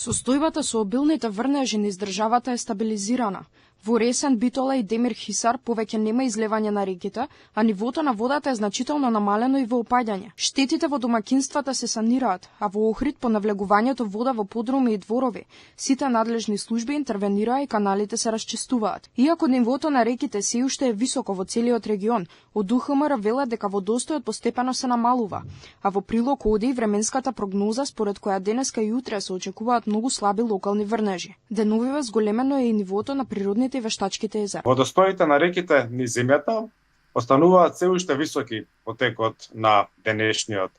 Состојбата со обилните врнежи низ државата е стабилизирана. Во Ресен, Битола и Демир Хисар повеќе нема излевање на реките, а нивото на водата е значително намалено и во опаѓање. Штетите во домаќинствата се санираат, а во Охрид по навлегувањето вода во подруми и дворови, сите надлежни служби интервенираа и каналите се расчистуваат. Иако нивото на реките се уште е високо во целиот регион, од УХМР велат дека водостојот постепено се намалува, а во прилог оди и временската прогноза според која денеска и утре се очекуваат многу слаби локални врнежи. Деновиве зголемено е и нивото на природните и вештачките езера. Водостоите на реките низ земјата остануваат се уште високи во текот на денешниот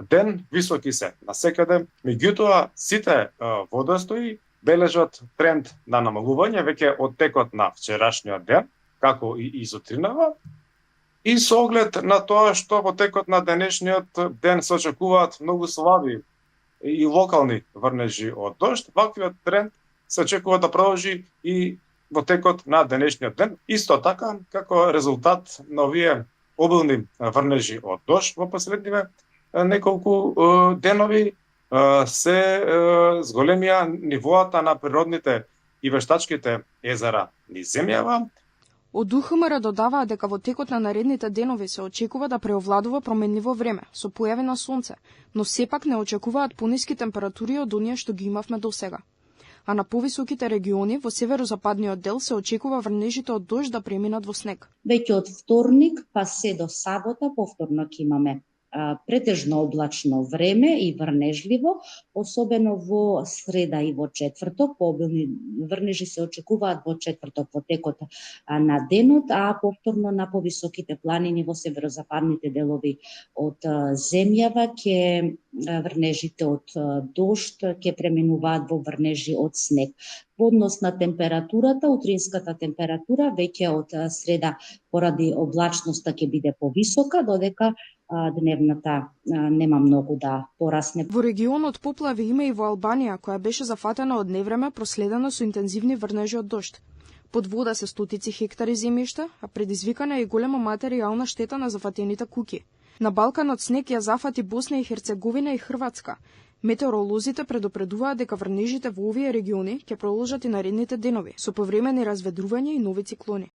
ден, високи се насекаде, меѓутоа сите водостои бележат тренд на намалување веќе од текот на вчерашниот ден, како и изутринава, и со оглед на тоа што во текот на денешниот ден се очекуваат многу слаби и локални врнежи од дожд, ваквиот тренд се очекува да продолжи и во текот на денешниот ден, исто така како резултат на овие обилни врнежи од дожд во последниве неколку денови се зголемија нивоата на природните и вештачките езера низ земјава. Од УХМР додаваа дека во текот на наредните денови се очекува да преовладува променливо време, со појави на сонце, но сепак не очекуваат пониски температури од оние што ги имавме досега. А на повисоките региони во северозападниот дел се очекува врнежите од дожд да преминат во снег. Веќе од вторник па се до сабота повторно ќе имаме претежно облачно време и врнежливо, особено во среда и во четврток. Пообилни врнежи се очекуваат во четврток во текот на денот, а повторно на повисоките планини во северозападните делови од земјава ќе врнежите од дожд ќе преминуваат во врнежи од снег. Во однос на температурата, утринската температура веќе од среда поради облачноста ќе биде повисока, додека дневната нема многу да порасне. Во регионот поплави има и во Албанија, која беше зафатена од невреме проследена со интензивни врнежи од дожд. Под вода се стотици хектари земјишта, а предизвикана е и голема материјална штета на зафатените куќи. На Балканот снег ја зафати Босна и Херцеговина и Хрватска. Метеоролозите предупредуваат дека врнежите во овие региони ќе продолжат и наредните денови, со повремени разведрувања и нови циклони.